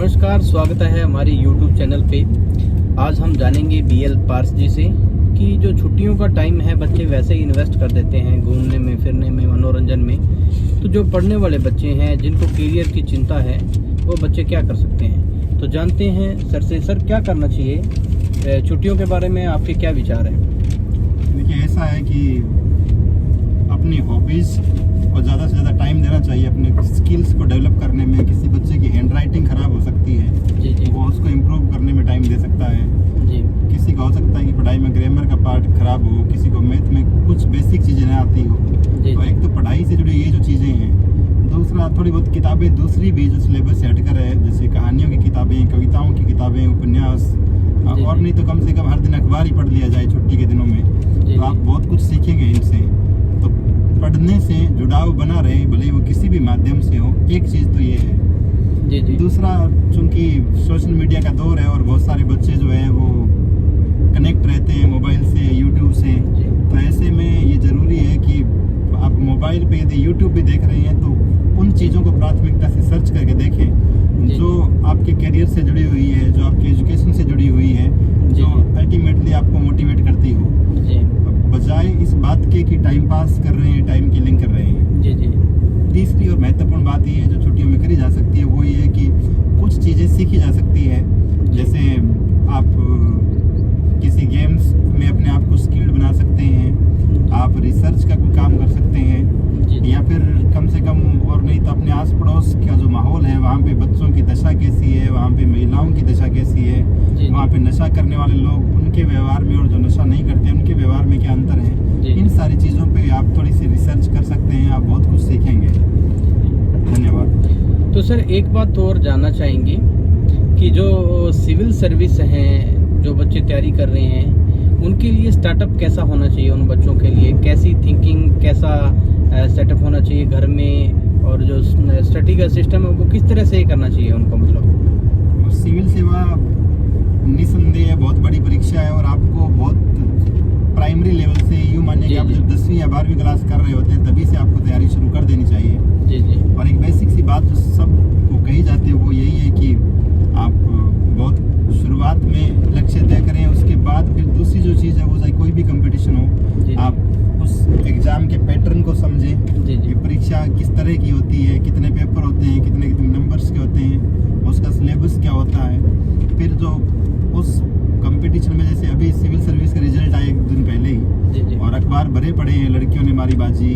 नमस्कार, स्वागत है हमारे YouTube चैनल पे। आज हम जानेंगे BL पार्स जी से कि जो छुट्टियों का टाइम है बच्चे वैसे ही इन्वेस्ट कर देते हैं घूमने में, फिरने में, मनोरंजन में। तो जो पढ़ने वाले बच्चे हैं जिनको करियर की चिंता है वो बच्चे क्या कर सकते हैं, तो जानते हैं सर से। सर, क्या करना चाहिए छुट्टियों के बारे में, आपके क्या विचार हैं? देखिए, ऐसा है कि अपनी हॉबीज़ को ज़्यादा से ज़्यादा टाइम देना चाहिए, अपने स्किल्स को डेवलप करने में। किसी बच्चे की हैंड राइटिंग ख़राब हो सकती है जी, वो उसको इम्प्रूव करने में टाइम दे सकता है जी। किसी का हो सकता है कि पढ़ाई में ग्रामर का पार्ट ख़राब हो, किसी को मैथ में कुछ बेसिक चीज़ें ना आती हो। तो एक तो पढ़ाई से जुड़ी ये जो चीज़ें हैं, दूसरा थोड़ी बहुत किताबें दूसरी भी जो सिलेबस से हटकर है, जैसे कहानियों की किताबें, कविताओं की किताबें, उपन्यास, और नहीं तो कम से कम हर दिन अखबार ही पढ़ लिया जाए छुट्टी के दिनों में, तो आप बहुत कुछ सीखेंगे इनसे। तो पढ़ने से जुड़ाव बना रहे, भले वो किसी भी माध्यम से हो, एक चीज़ तो ये है। जी। दूसरा, चूँकि सोशल मीडिया का दौर है और बहुत सारे बच्चे जो है वो कनेक्ट रहते हैं मोबाइल से, यूट्यूब से, तो ऐसे में ये ज़रूरी है कि आप मोबाइल पे यदि यूट्यूब भी देख रहे हैं तो उन चीज़ों को प्राथमिकता से सर्च करके देखें जो आपके करियर से जुड़ी हुई है, जो आपके एजुकेशन से जुड़ी हुई है, जो अल्टीमेटली आपको मोटिवेट करती हो, बजाय इस बात के कि टाइम पास कर रहे हैं, टाइम किलिंग कर रहे हैं। जी। तीसरी और महत्वपूर्ण बात ये है जो छुट्टियों में करी जा सकती है, वो ये है कि कुछ चीज़ें सीखी जा सकती है। जैसे आप किसी गेम्स में अपने आप को स्किल्ड बना सकते हैं, आप रिसर्च का कोई काम कर सकते हैं, या फिर कम से कम और नहीं तो अपने आस पड़ोस का जो माहौल है वहाँ पे बच्चों की दशा कैसी है, वहाँ पे महिलाओं की दशा कैसी है, वहाँ पे नशा करने वाले लोग, उनके व्यवहार में और जो नशा नहीं करते उनके व्यवहार में क्या अंतर है, इन सारी चीज़ों पे आप थोड़ी सी रिसर्च कर सकते हैं। आप बहुत कुछ सीखेंगे। धन्यवाद। तो सर, एक बात और जानना चाहेंगे कि जो सिविल सर्विस हैं, जो बच्चे तैयारी कर रहे हैं, उनके लिए स्टार्टअप कैसा होना चाहिए? उन बच्चों के लिए कैसी थिंकिंग, कैसा सेटअप होना चाहिए घर में, और जो स्टडी का सिस्टम है वो किस तरह से करना चाहिए उनको? मतलब सिविल सेवा निसंदेह बहुत बड़ी परीक्षा है और आपको बहुत प्राइमरी लेवल से, यूँ मानिए कि आप जब 10वीं या 12वीं क्लास कर रहे होते हैं तभी से आपको तैयारी शुरू कर देनी चाहिए। जी। और एक बेसिक सी बात जो सबको कही जाती है वो यही है कि आप बहुत शुरुआत में लक्ष्य तय करें, उसके बाद फिर दूसरी जो चीज़ है वो चाहे कोई भी कंपटीशन हो, आप उस एग्ज़ाम के पैटर्न को समझें कि परीक्षा किस तरह की होती है, कितने पेपर होते हैं, कितने नंबर्स के होते हैं, उसका सिलेबस क्या होता है। फिर जो उस कंपटीशन में, जैसे अभी सिविल सर्विस का रिजल्ट आया एक दिन पहले ही, और अखबार भरे पड़े हैं, लड़कियों ने मारी बाजी,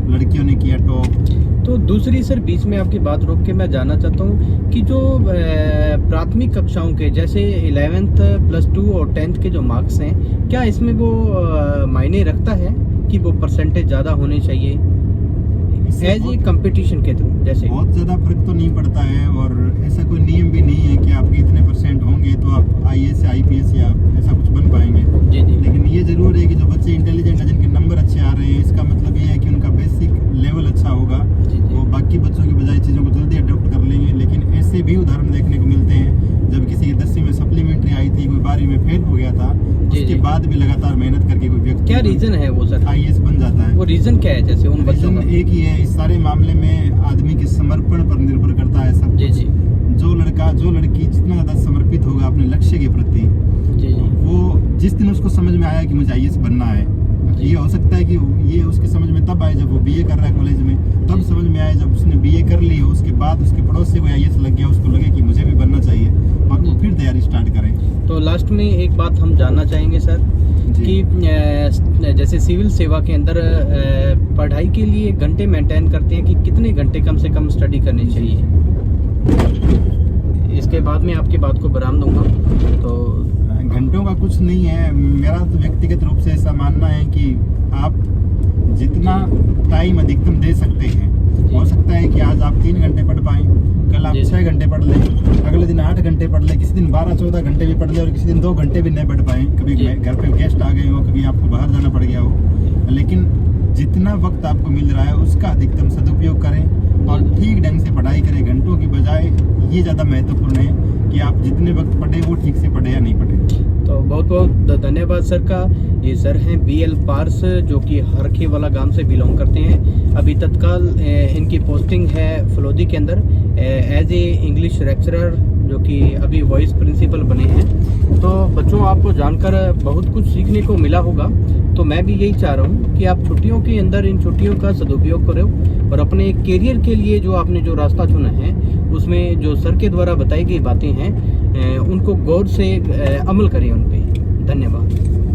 लड़कियों ने किया टॉप। तो दूसरी सर, बीच में आपकी बात रोक के मैं जानना चाहता हूँ कि जो प्राथमिक कक्षाओं के जैसे 11th, +2 और 10th के जो मार्क्स हैं, क्या इसमें वो मायने रखता है कि वो परसेंटेज ज़्यादा होने चाहिए एज ए कंपटीशन के थ्रू? जैसे बहुत ज़्यादा फर्क तो नहीं पड़ता है, और ऐसा कोई नियम भी नहीं है कि आपके इतने % होंगे तो आप IAS या IPS या ऐसा कुछ बन पाएंगे। जी। लेकिन ये ज़रूर है कि जो बच्चे इंटेलिजेंट हैं, जिनके नंबर अच्छे आ रहे हैं, इसका मतलब ये है कि उनका बेसिक लेवल अच्छा होगा, वो बाकी बच्चों की बजाय चीज़ों को जल्दी अडॉप्ट कर लेंगे। लेकिन ऐसे भी उदाहरण देखने को मिलते हैं जब किसी की 10वीं में सप्लीमेंट्री आई थी, कोई 12वीं में फेल हो गया था, उसके बाद भी लगातार मेहनत करके कोई व्यक्ति, क्या रीज़न है वो सर, IAS बन जाता है? वो रीज़न क्या है? जैसे उन बच्चों का एक ही है, इस सारे मामले में आदमी के समर्पण पर निर्भर करता है सब। जी। जो लड़का, जो लड़की जितना ज़्यादा समर्पित होगा अपने लक्ष्य के प्रति, वो जिस दिन उसको समझ में आया कि मुझे IAS बनना है, ये हो सकता है कि ये उसके समझ में तब आए जब वो BA कर रहा है कॉलेज में, तब समझ में आए जब उसने BA कर ली हो, उसके बाद उसके पड़ोस से कोई IAS लग गया, उसको लगे कि मुझे भी बनना चाहिए, और वो फिर तैयारी स्टार्ट करें। तो लास्ट में एक बात हम जानना चाहेंगे सर कि जैसे सिविल सेवा के अंदर पढ़ाई के लिए घंटे मेंटेन करते हैं कि कितने घंटे कम से कम स्टडी करनी चाहिए? इसके बाद में आपकी बात को विराम दूंगा। तो घंटों का कुछ नहीं है, मेरा तो व्यक्तिगत रूप से ऐसा मानना है कि आप जितना टाइम अधिकतम दे सकते हैं, हो सकता है कि आज आप 3 घंटे पढ़ पाएँ, कल आप 6 घंटे पढ़ लें, अगले दिन 8 घंटे पढ़ लें, किसी दिन 12-14 घंटे भी पढ़ लें, और किसी दिन 2 घंटे भी नहीं पढ़ पाएँ, कभी घर पे गेस्ट आ गए हो, कभी आपको बाहर जाना पड़ गया हो। लेकिन जितना वक्त आपको मिल रहा है उसका अधिकतम सदुपयोग करें और ठीक ढंग से पढ़ाई करें। घंटों की बजाय ये ज़्यादा महत्वपूर्ण है कि आप जितने वक्त पढ़े वो ठीक से पढ़े या नहीं पढ़े। तो बहुत बहुत धन्यवाद सर का। ये सर हैं BL पार्स, जो कि हरखे वाला गांव से बिलोंग करते हैं। अभी तत्काल इनकी पोस्टिंग है फलोदी के अंदर एज ए इंग्लिश लेक्चरर, जो कि अभी वाइस प्रिंसिपल बने हैं। तो बच्चों, आपको जानकर बहुत कुछ सीखने को मिला होगा। तो मैं भी यही चाह रहा हूँ कि आप छुट्टियों के अंदर इन छुट्टियों का सदुपयोग करो और अपने करियर के लिए जो आपने जो रास्ता चुना है उसमें जो सर के द्वारा बताई गई बातें हैं उनको गौर से अमल करें उन पे। धन्यवाद।